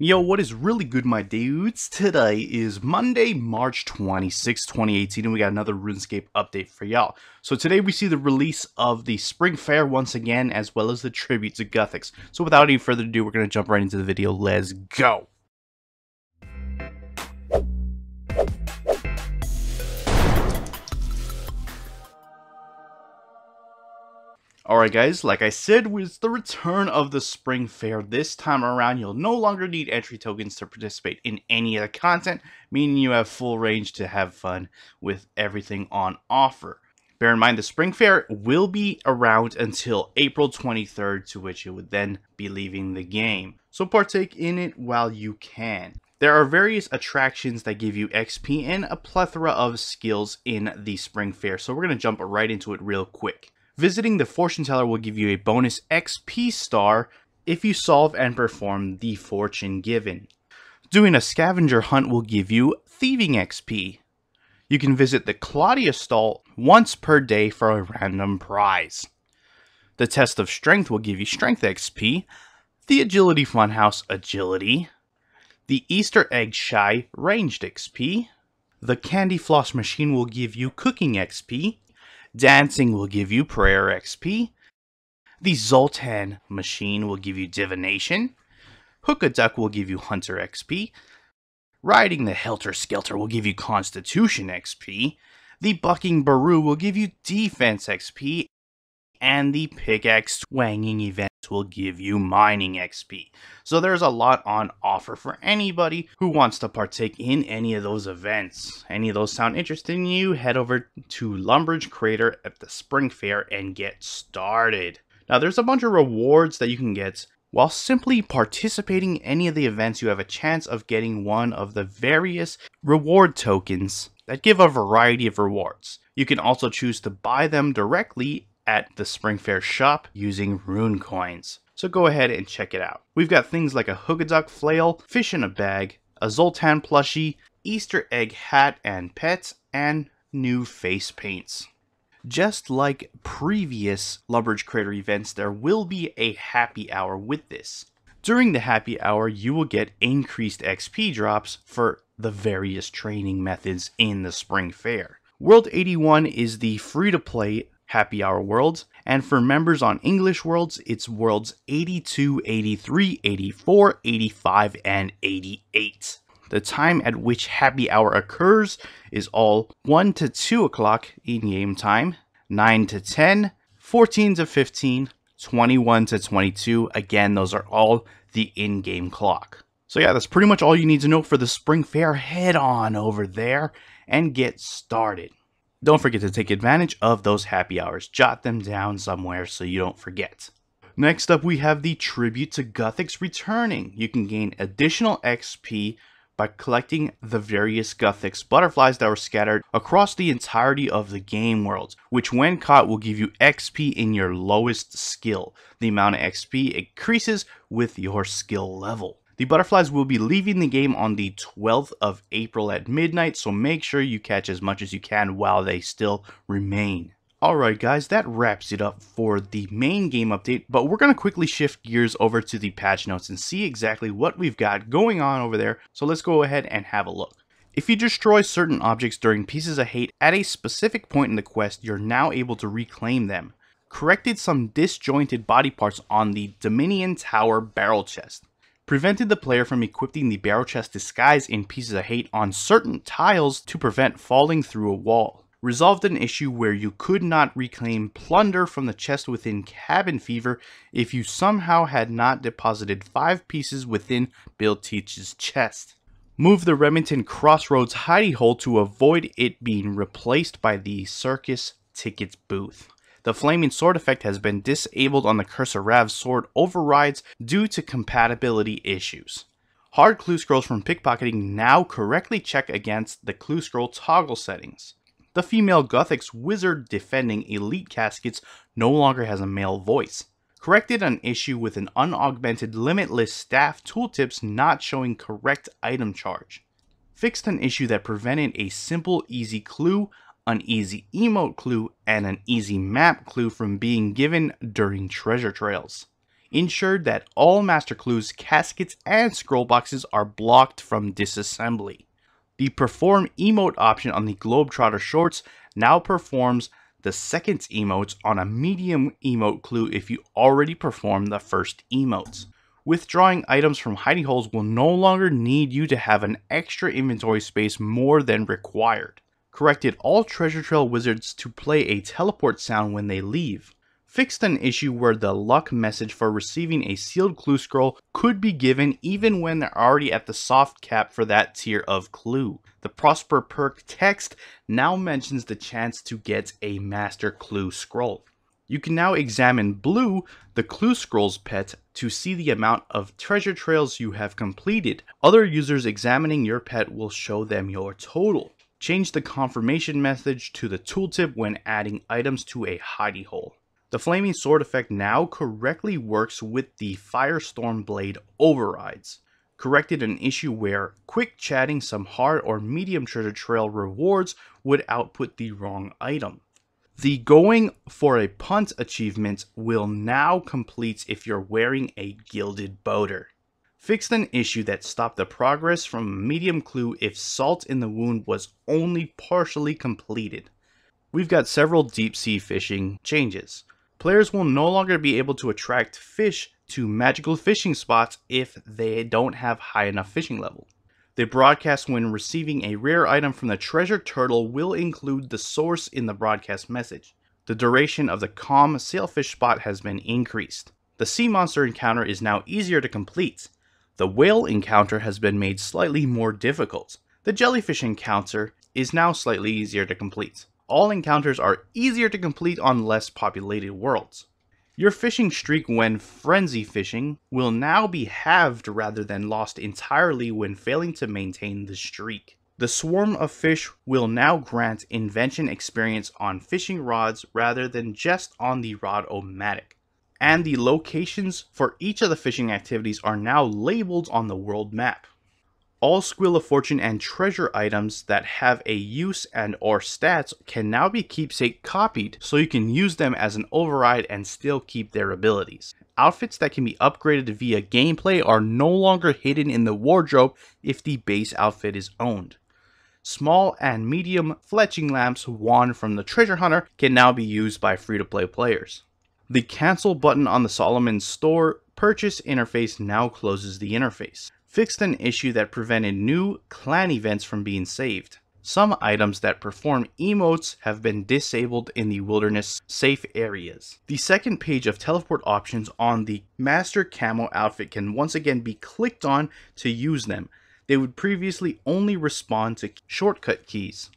Yo, what is really good, my dudes? Today is Monday, March 26, 2018, and we got another RuneScape update for y'all. So today we see the release of the Spring Fayre once again, as well as the tribute to Guthix. So without any further ado, we're going to jump right into the video. Let's go! Alright guys, like I said, with the return of the Spring Fayre this time around, you'll no longer need entry tokens to participate in any of the content, meaning you have full range to have fun with everything on offer. Bear in mind, the Spring Fayre will be around until April 23rd, to which it would then be leaving the game. So partake in it while you can. There are various attractions that give you XP and a plethora of skills in the Spring Fayre, so we're going to jump right into it real quick. Visiting the fortune teller will give you a bonus XP star if you solve and perform the fortune given. Doing a scavenger hunt will give you thieving XP. You can visit the Claudia stall once per day for a random prize. The test of strength will give you strength XP. The agility funhouse agility. The Easter egg shy ranged XP. The candy floss machine will give you cooking XP. Dancing will give you prayer XP. The Zoltan machine will give you divination. Hook-a-duck will give you hunter XP. Riding the Helter Skelter will give you constitution XP. The bucking Baru will give you defense XP. And the pickaxe twanging event will give you mining XP. So there's a lot on offer for anybody who wants to partake in any of those events. Any of those sound interesting to you, head over to Lumbridge Crater at the Spring Fayre and get started. Now there's a bunch of rewards that you can get. While simply participating in any of the events, you have a chance of getting one of the various reward tokens that give a variety of rewards. You can also choose to buy them directly at the Spring Fayre shop using rune coins. So go ahead and check it out. We've got things like a hook-a-duck flail, fish in a bag, a Zoltan plushie, Easter egg hat and pets, and new face paints. Just like previous Lumbridge Crater events, there will be a happy hour with this. During the happy hour, you will get increased XP drops for the various training methods in the Spring Fayre. World 81 is the free-to-play happy hour worlds, and for members on English worlds, it's worlds 82, 83, 84, 85, and 88. The time at which happy hour occurs is all 1 to 2 o'clock in-game time, 9 to 10, 14 to 15, 21 to 22. Again, those are all the in-game clock. So yeah, that's pretty much all you need to know for the Spring Fayre. Head on over there and get started. Don't forget to take advantage of those happy hours. Jot them down somewhere so you don't forget. Next up, we have the tribute to Guthix returning. You can gain additional XP by collecting the various Guthix butterflies that were scattered across the entirety of the game world, which when caught will give you XP in your lowest skill. The amount of XP increases with your skill level. The butterflies will be leaving the game on the 12th of April at midnight, so make sure you catch as much as you can while they still remain. Alright guys, that wraps it up for the main game update, but we're going to quickly shift gears over to the patch notes and see exactly what we've got going on over there, so let's go ahead and have a look. If you destroy certain objects during Pieces of Hate at a specific point in the quest, you're now able to reclaim them. Corrected some disjointed body parts on the Dominion Tower barrel chest. Prevented the player from equipping the barrel chest disguise in Pieces of Hate on certain tiles to prevent falling through a wall. Resolved an issue where you could not reclaim plunder from the chest within Cabin Fever if you somehow had not deposited 5 pieces within Bill Teach's chest. Move the Remington Crossroads hidey hole to avoid it being replaced by the Circus Tickets booth. The Flaming Sword effect has been disabled on the Cursor Rav sword overrides due to compatibility issues. Hard clue scrolls from pickpocketing now correctly check against the clue scroll toggle settings. The female Guthix wizard defending elite caskets no longer has a male voice. Corrected an issue with an unaugmented limitless staff tooltips not showing correct item charge. Fixed an issue that prevented a simple easy clue, an easy emote clue, and an easy map clue from being given during treasure trails. Ensure that all master clues, caskets, and scroll boxes are blocked from disassembly. The Perform Emote option on the Globetrotter shorts now performs the second emotes on a medium emote clue if you already performed the first emotes. Withdrawing items from hidey holes will no longer need you to have an extra inventory space more than required. Corrected all treasure trail wizards to play a teleport sound when they leave. Fixed an issue where the luck message for receiving a sealed clue scroll could be given even when they're already at the soft cap for that tier of clue. The Prosper perk text now mentions the chance to get a master clue scroll. You can now examine Blue, the clue scroll's pet, to see the amount of treasure trails you have completed. Other users examining your pet will show them your total. Change the confirmation message to the tooltip when adding items to a hidey hole. The Flaming Sword effect now correctly works with the Firestorm Blade overrides. Corrected an issue where quick chatting some hard or medium treasure trail rewards would output the wrong item. The Going for a Punt achievement will now complete if you're wearing a Gilded Boater. Fixed an issue that stopped the progress from a medium clue if Salt in the Wound was only partially completed. We've got several deep sea fishing changes. Players will no longer be able to attract fish to magical fishing spots if they don't have high enough fishing level. The broadcast when receiving a rare item from the treasure turtle will include the source in the broadcast message. The duration of the calm sailfish spot has been increased. The sea monster encounter is now easier to complete. The whale encounter has been made slightly more difficult. The jellyfish encounter is now slightly easier to complete. All encounters are easier to complete on less populated worlds. Your fishing streak when frenzy fishing will now be halved rather than lost entirely when failing to maintain the streak. The swarm of fish will now grant invention experience on fishing rods rather than just on the rod-o-matic. And the locations for each of the fishing activities are now labeled on the world map. All Squill of Fortune and treasure items that have a use and or stats can now be keepsake copied, so you can use them as an override and still keep their abilities. Outfits that can be upgraded via gameplay are no longer hidden in the wardrobe if the base outfit is owned. Small and medium fletching lamps won from the treasure hunter can now be used by free-to-play players. The cancel button on the Solomon store purchase interface now closes the interface. Fixed an issue that prevented new clan events from being saved. Some items that perform emotes have been disabled in the wilderness safe areas. The second page of teleport options on the Master Camo outfit can once again be clicked on to use them. They would previously only respond to shortcut keys.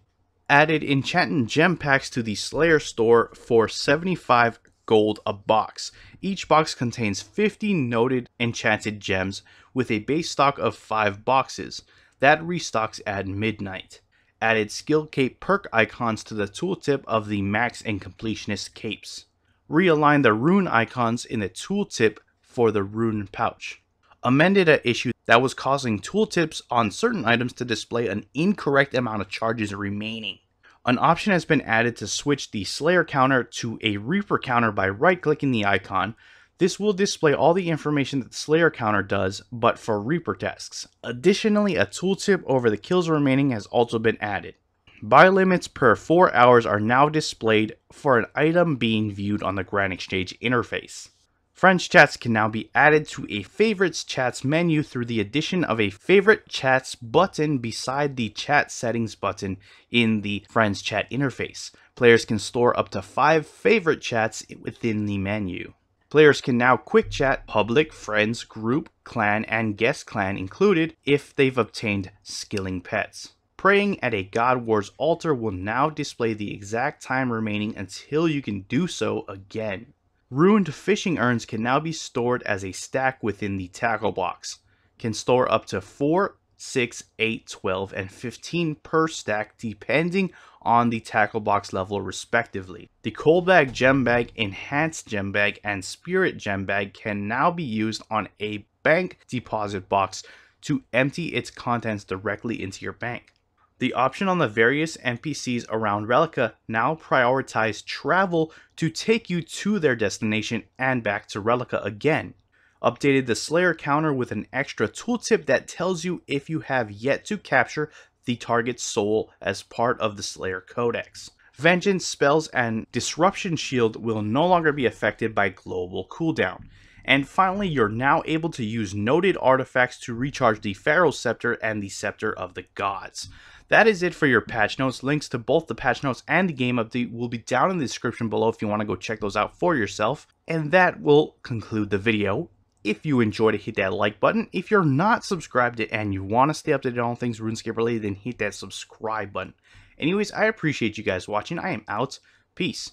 Added enchanted gem packs to the Slayer store for 75 gold a box. Each box contains 50 noted enchanted gems with a base stock of 5 boxes. That restocks at midnight. Added skill cape perk icons to the tooltip of the max and completionist capes. Realign the rune icons in the tooltip for the rune pouch. Amended an issue that was causing tooltips on certain items to display an incorrect amount of charges remaining. An option has been added to switch the Slayer counter to a Reaper counter by right-clicking the icon. This will display all the information that the Slayer counter does, but for Reaper tasks. Additionally, a tooltip over the kills remaining has also been added. Buy limits per 4 hours are now displayed for an item being viewed on the Grand Exchange interface. Friends chats can now be added to a favorites chats menu through the addition of a favorite chats button beside the chat settings button in the friends chat interface. Players can store up to 5 favorite chats within the menu. Players can now quick chat public, friends, group, clan, and guest clan included if they've obtained skilling pets. Praying at a God Wars altar will now display the exact time remaining until you can do so again. Ruined fishing urns can now be stored as a stack within the tackle box. Can store up to 4, 6, 8, 12, and 15 per stack depending on the tackle box level respectively. The Coal Bag Gem Bag, Enhanced Gem Bag, and Spirit Gem Bag can now be used on a bank deposit box to empty its contents directly into your bank. The option on the various NPCs around Relica now prioritize travel to take you to their destination and back to Relica again. updated the Slayer counter with an extra tooltip that tells you if you have yet to capture the target's soul as part of the Slayer Codex. Vengeance spells and Disruption Shield will no longer be affected by global cooldown. And finally, you're now able to use noted artifacts to recharge the Pharaoh Scepter and the Scepter of the Gods. That is it for your patch notes. Links to both the patch notes and the game update will be down in the description below if you want to go check those out for yourself. And that will conclude the video. If you enjoyed it, hit that like button. If you're not subscribed and you want to stay updated on all things RuneScape related, then hit that subscribe button. Anyways, I appreciate you guys watching. I am out. Peace.